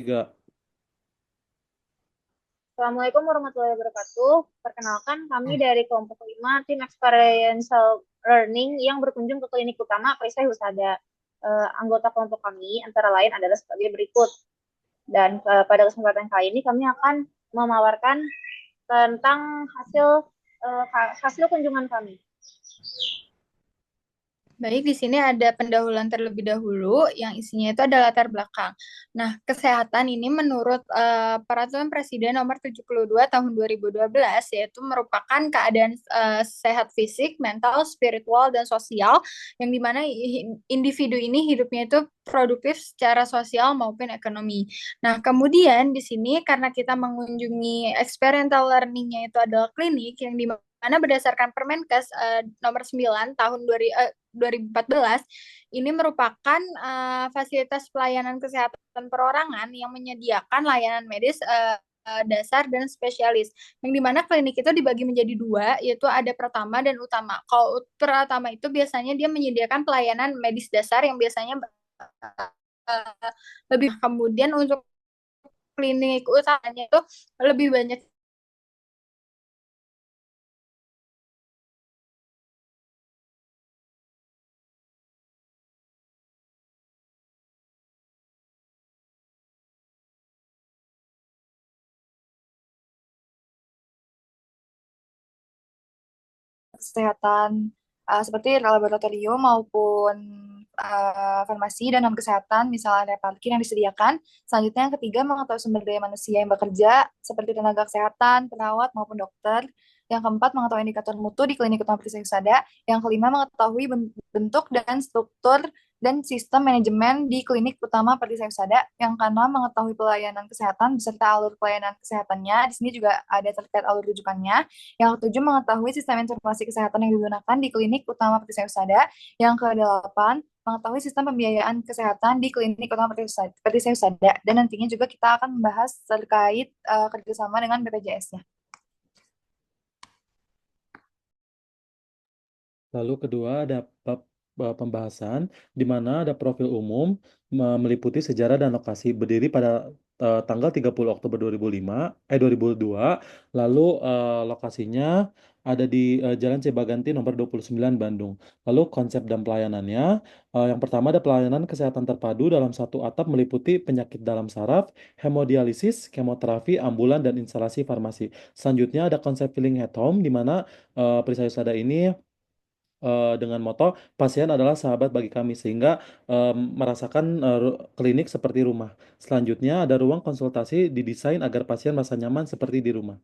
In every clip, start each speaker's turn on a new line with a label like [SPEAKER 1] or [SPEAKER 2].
[SPEAKER 1] 3.
[SPEAKER 2] Assalamualaikum warahmatullahi wabarakatuh. Perkenalkan, kami dari kelompok 5 tim experiential learning yang berkunjung ke klinik utama Perisai Husada. Anggota kelompok kami antara lain adalah sebagai berikut. Dan pada kesempatan kali ini kami akan memaparkan tentang hasil kunjungan kami.
[SPEAKER 3] Baik, di sini ada pendahuluan terlebih dahulu yang isinya itu ada latar belakang. Nah, kesehatan ini menurut Peraturan Presiden Nomor 72 Tahun 2012 yaitu merupakan keadaan sehat fisik, mental, spiritual, dan sosial yang dimana individu ini hidupnya itu produktif secara sosial maupun ekonomi. Nah, kemudian di sini karena kita mengunjungi experiential learning-nya itu adalah klinik yang dimana berdasarkan Permenkes nomor 9 tahun 2014 ini merupakan fasilitas pelayanan kesehatan perorangan yang menyediakan layanan medis dasar dan spesialis. Yang dimana klinik itu dibagi menjadi dua, yaitu ada pertama dan utama. Kalau pertama itu biasanya dia menyediakan pelayanan medis dasar yang biasanya lebih kemudian untuk klinik utamanya itu lebih banyak kesehatan seperti laboratorium maupun farmasi dan non kesehatan, misalnya ada parkir yang disediakan. Selanjutnya yang ketiga, mengetahui sumber daya manusia yang bekerja, seperti tenaga kesehatan, perawat maupun dokter. Yang keempat, mengetahui indikator mutu di klinik utama Perisai Husada. Yang kelima, mengetahui bentuk dan struktur dan sistem manajemen di klinik utama Perisai Husada. Yang keenam, mengetahui pelayanan kesehatan beserta alur pelayanan kesehatannya. Di sini juga ada terkait alur rujukannya. Yang ketujuh, mengetahui sistem informasi kesehatan yang digunakan di klinik utama Perisai Husada. Yang kedelapan, mengetahui sistem pembiayaan kesehatan di klinik utama Perisai Husada. Dan nantinya juga kita akan membahas terkait kerjasama dengan BPJS-nya.
[SPEAKER 1] Lalu kedua ada pembahasan di mana ada profil umum meliputi sejarah dan lokasi berdiri pada tanggal 30 Oktober 2002. Lalu lokasinya ada di Jalan Cibaganti nomor 29 Bandung. Lalu konsep dan pelayanannya yang pertama ada pelayanan kesehatan terpadu dalam satu atap meliputi penyakit dalam saraf, hemodialisis, kemoterapi, ambulan dan instalasi farmasi. Selanjutnya ada konsep feeling at home di mana Perisai Husada ini dengan moto pasien adalah sahabat bagi kami sehingga merasakan klinik seperti rumah. Selanjutnya ada ruang konsultasi didesain agar pasien merasa nyaman seperti di rumah.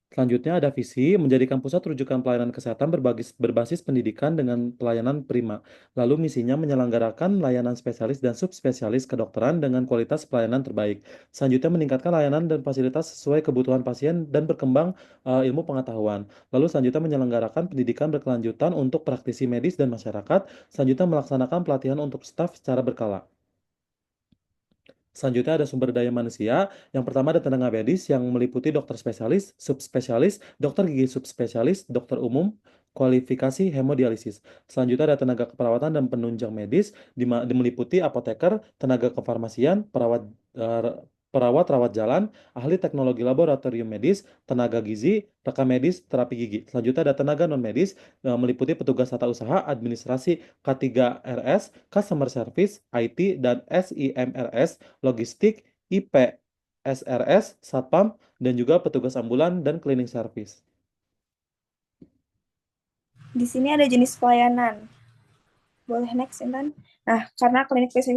[SPEAKER 1] Selanjutnya ada visi menjadikan pusat rujukan pelayanan kesehatan berbasis pendidikan dengan pelayanan prima. Lalu misinya menyelenggarakan layanan spesialis dan subspesialis kedokteran dengan kualitas pelayanan terbaik. Selanjutnya meningkatkan layanan dan fasilitas sesuai kebutuhan pasien dan berkembang ilmu pengetahuan. Lalu selanjutnya menyelenggarakan pendidikan berkelanjutan untuk praktisi medis dan masyarakat. Selanjutnya melaksanakan pelatihan untuk staf secara berkala. Selanjutnya ada sumber daya manusia. Yang pertama ada tenaga medis yang meliputi dokter spesialis, subspesialis, dokter gigi subspesialis, dokter umum, kualifikasi hemodialisis. Selanjutnya ada tenaga keperawatan dan penunjang medis, meliputi apoteker, tenaga kefarmasian, perawat rawat jalan, ahli teknologi laboratorium medis, tenaga gizi, rekam medis, terapi gigi. Selanjutnya ada tenaga non medis, meliputi petugas tata usaha, administrasi, K3RS, Customer Service, IT, dan SIMRS, logistik, IP, SRS, Satpam, dan juga petugas ambulan dan cleaning service.
[SPEAKER 4] Di sini ada jenis pelayanan. Boleh next, Intan? Nah, karena klinik Perisai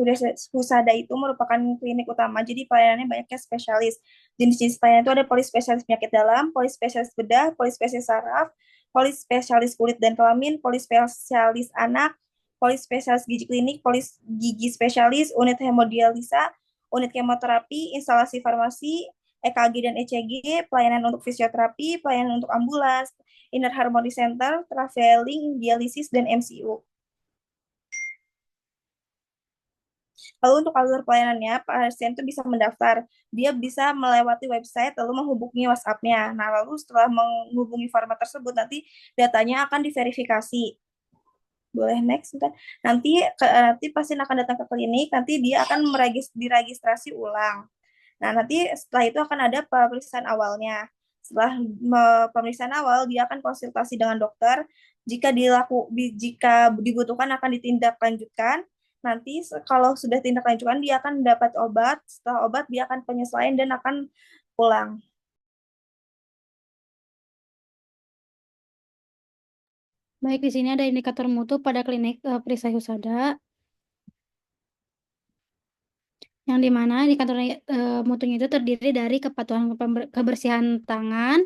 [SPEAKER 4] Husada itu merupakan klinik utama, jadi pelayanannya banyaknya spesialis. Jenis-jenis pelayanan itu ada polispesialis penyakit dalam, polispesialis bedah, polispesialis saraf, polispesialis kulit dan kelamin, polispesialis anak, polispesialis gizi klinik, polis gigi spesialis, unit hemodialisa, unit kemoterapi, instalasi farmasi, EKG dan ECG, pelayanan untuk fisioterapi, pelayanan untuk ambulans, inner harmony center, traveling, dialisis, dan MCU. Lalu untuk alur pelayanannya, pasien itu bisa mendaftar. Dia bisa melewati website lalu menghubungi WhatsApp-nya. Nah, lalu setelah menghubungi format tersebut, nanti datanya akan diverifikasi. Boleh next, bentar. Nanti pasien akan datang ke klinik, nanti dia akan diregistrasi ulang. Nah, nanti setelah itu akan ada pemeriksaan awalnya. Setelah pemeriksaan awal, dia akan konsultasi dengan dokter. Jika dibutuhkan akan ditindaklanjutkan. Nanti kalau sudah tindak lanjutan, dia akan dapat obat. Setelah obat, dia akan penyesuaian dan akan pulang.
[SPEAKER 5] Baik, di sini ada indikator mutu pada klinik Perisai Husada, yang dimana indikator mutunya itu terdiri dari kepatuhan kebersihan tangan,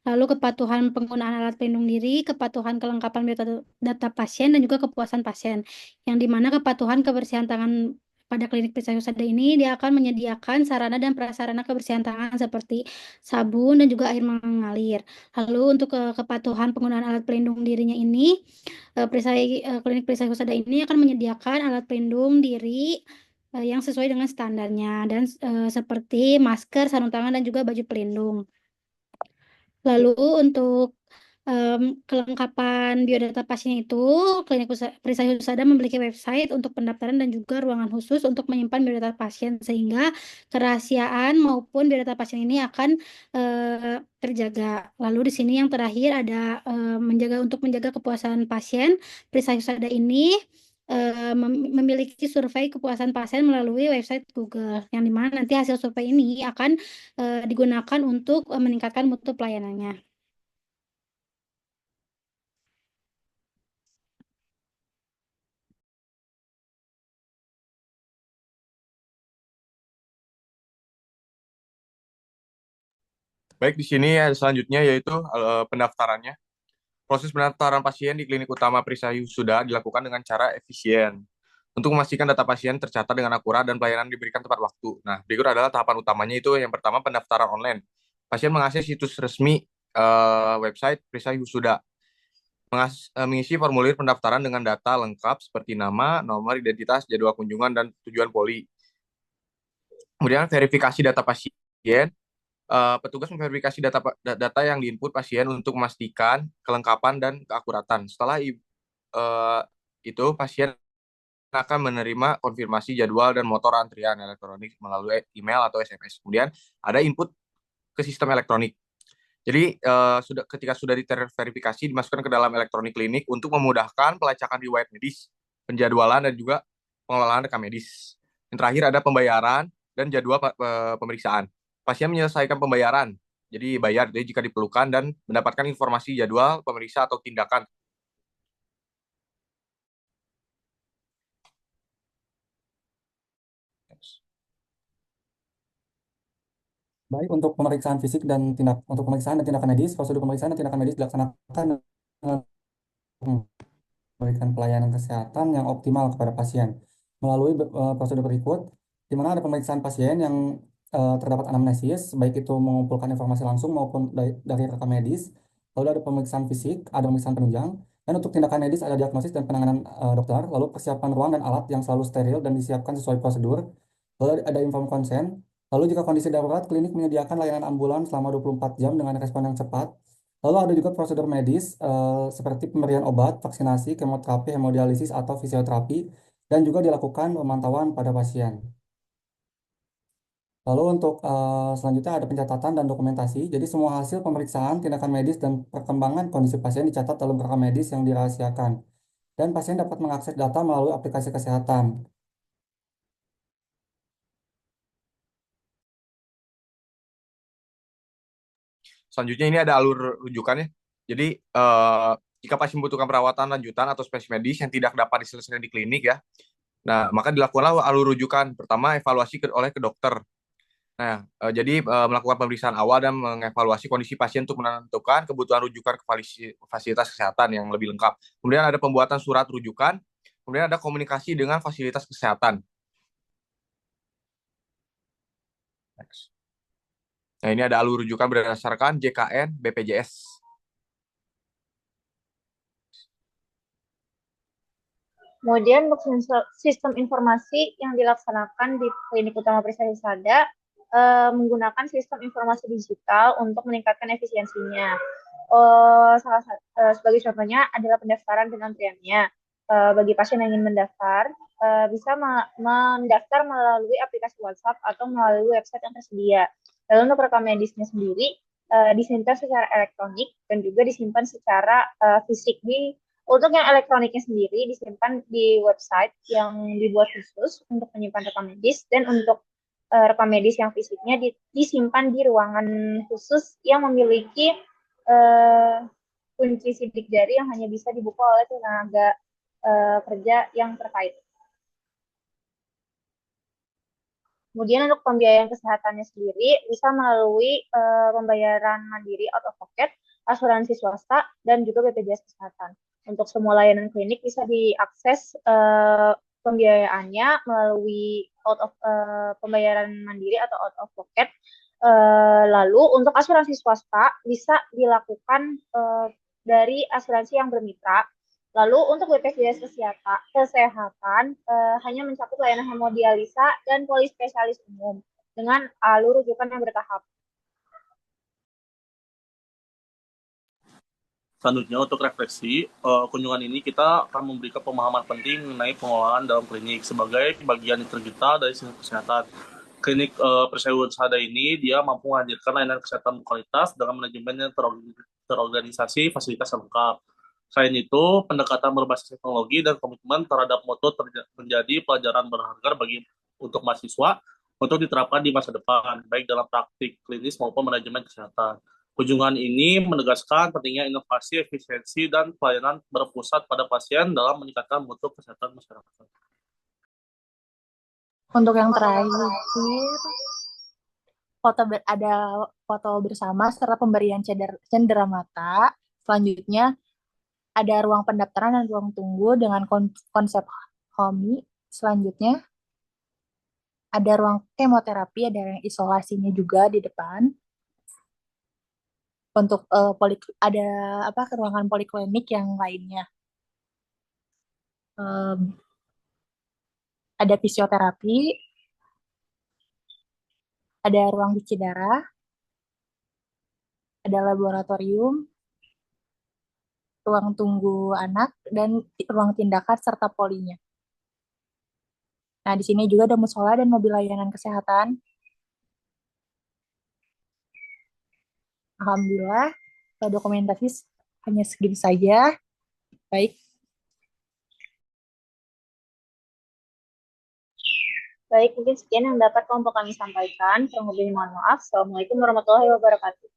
[SPEAKER 5] lalu kepatuhan penggunaan alat pelindung diri, kepatuhan kelengkapan data pasien, dan juga kepuasan pasien. Yang dimana kepatuhan kebersihan tangan pada klinik Perisai Husada ini, dia akan menyediakan sarana dan prasarana kebersihan tangan seperti sabun dan juga air mengalir. Lalu untuk kepatuhan penggunaan alat pelindung dirinya ini, klinik Perisai Husada ini akan menyediakan alat pelindung diri yang sesuai dengan standarnya dan seperti masker, sarung tangan, dan juga baju pelindung. Lalu untuk kelengkapan biodata pasien itu, Klinik Perisai Husada memiliki website untuk pendaftaran dan juga ruangan khusus untuk menyimpan biodata pasien sehingga kerahasiaan maupun biodata pasien ini akan terjaga. Lalu di sini yang terakhir ada untuk menjaga kepuasan pasien, Perisai Husada ini memiliki survei kepuasan pasien melalui website Google, yang dimana nanti hasil survei ini akan digunakan untuk meningkatkan mutu pelayanannya.
[SPEAKER 6] Baik, di sini selanjutnya yaitu pendaftarannya. Proses pendaftaran pasien di klinik utama Perisai Husada dilakukan dengan cara efisien. Untuk memastikan data pasien tercatat dengan akurat dan pelayanan diberikan tepat waktu. Nah, berikut adalah tahapan utamanya itu yang pertama pendaftaran online. Pasien mengakses situs resmi website Perisai Husada. Mengisi formulir pendaftaran dengan data lengkap seperti nama, nomor identitas, jadwal kunjungan, dan tujuan poli. Kemudian verifikasi data pasien. Petugas memverifikasi data yang diinput pasien untuk memastikan kelengkapan dan keakuratan. Setelah itu, pasien akan menerima konfirmasi jadwal dan motor antrian elektronik melalui email atau SMS. Kemudian ada input ke sistem elektronik. Jadi ketika sudah diverifikasi, dimasukkan ke dalam elektronik klinik untuk memudahkan pelacakan riwayat medis, penjadwalan, dan juga pengelolaan rekam medis. Yang terakhir ada pembayaran dan jadwal pemeriksaan. Pasien menyelesaikan pembayaran, jadi bayar jika diperlukan dan mendapatkan informasi jadwal pemeriksa atau tindakan.
[SPEAKER 7] Baik, untuk pemeriksaan fisik dan pemeriksaan dan tindakan medis, prosedur pemeriksaan dan tindakan medis dilaksanakan dengan memberikan pelayanan kesehatan yang optimal kepada pasien melalui prosedur berikut, di mana ada pemeriksaan pasien yang terdapat anamnesis, baik itu mengumpulkan informasi langsung maupun dari rekam medis. Lalu ada pemeriksaan fisik, ada pemeriksaan penunjang, dan untuk tindakan medis ada diagnosis dan penanganan dokter. Lalu persiapan ruang dan alat yang selalu steril dan disiapkan sesuai prosedur. Lalu ada inform consent. Lalu jika kondisi darurat, klinik menyediakan layanan ambulan selama 24 jam dengan respon yang cepat. Lalu ada juga prosedur medis seperti pemberian obat, vaksinasi, kemoterapi, hemodialisis, atau fisioterapi, dan juga dilakukan pemantauan pada pasien. Lalu untuk selanjutnya ada pencatatan dan dokumentasi. Jadi semua hasil pemeriksaan, tindakan medis, dan perkembangan kondisi pasien dicatat dalam rekam medis yang dirahasiakan. Dan pasien dapat mengakses data melalui aplikasi kesehatan.
[SPEAKER 6] Selanjutnya ini ada alur rujukannya. Jadi jika pasien membutuhkan perawatan lanjutan atau spesies medis yang tidak dapat diselesaikan di klinik ya, nah maka dilakukanlah alur rujukan. Pertama, evaluasi oleh ke dokter. Nah, jadi melakukan pemeriksaan awal dan mengevaluasi kondisi pasien untuk menentukan kebutuhan rujukan ke fasilitas kesehatan yang lebih lengkap. Kemudian ada pembuatan surat rujukan, kemudian ada komunikasi dengan fasilitas kesehatan. Next. Nah, ini ada alur rujukan berdasarkan JKN BPJS.
[SPEAKER 2] Kemudian untuk sistem informasi yang dilaksanakan di klinik utama Perisai Husada menggunakan sistem informasi digital untuk meningkatkan efisiensinya. Sebagai contohnya adalah pendaftaran dan antriannya. bagi pasien yang ingin mendaftar, bisa mendaftar melalui aplikasi WhatsApp atau melalui website yang tersedia. Lalu untuk rekam medisnya sendiri disimpan secara elektronik dan juga disimpan secara fisik. Untuk yang elektroniknya sendiri disimpan di website yang dibuat khusus untuk menyimpan rekam medis, dan untuk rekam medis yang fisiknya disimpan di ruangan khusus yang memiliki kunci sidik jari yang hanya bisa dibuka oleh tenaga kerja yang terkait. Kemudian untuk pembiayaan kesehatannya sendiri bisa melalui pembayaran mandiri out of pocket, asuransi swasta, dan juga BPJS Kesehatan. Untuk semua layanan klinik bisa diakses pembiayaannya melalui pembayaran mandiri atau out of pocket. Lalu untuk asuransi swasta bisa dilakukan dari asuransi yang bermitra. Lalu untuk BPJS Kesehatan hanya mencakup layanan hemodialisa dan polispesialis umum dengan alur rujukan yang bertahap.
[SPEAKER 8] Selanjutnya untuk refleksi, kunjungan ini kita akan memberikan pemahaman penting mengenai pengelolaan dalam klinik sebagai bagian integral dari sistem kesehatan. Klinik Persada Husada ini dia mampu menghadirkan layanan kesehatan berkualitas dengan manajemen yang terorganisasi, fasilitas lengkap. Selain itu, pendekatan berbasis teknologi dan komitmen terhadap moto menjadi pelajaran berharga untuk mahasiswa untuk diterapkan di masa depan, baik dalam praktik klinis maupun manajemen kesehatan. Kunjungan ini menegaskan pentingnya inovasi, efisiensi, dan pelayanan berpusat pada pasien dalam meningkatkan mutu kesehatan masyarakat.
[SPEAKER 9] Untuk yang terakhir, ada foto bersama serta pemberian cenderamata. Selanjutnya, ada ruang pendaftaran dan ruang tunggu dengan konsep HOMI. Selanjutnya, ada ruang kemoterapi, ada yang isolasinya juga di depan. Untuk ada ruangan poliklinik yang lainnya. Ada fisioterapi, ada ruang cuci darah, ada laboratorium, ruang tunggu anak, dan ruang tindakan serta polinya. Nah, di sini juga ada musola dan mobil layanan kesehatan. Alhamdulillah, dokumentasi hanya segitu saja. Baik.
[SPEAKER 2] Baik, mungkin sekian yang dapat kelompok kami sampaikan. Kurang lebih mohon maaf. Assalamualaikum warahmatullahi wabarakatuh.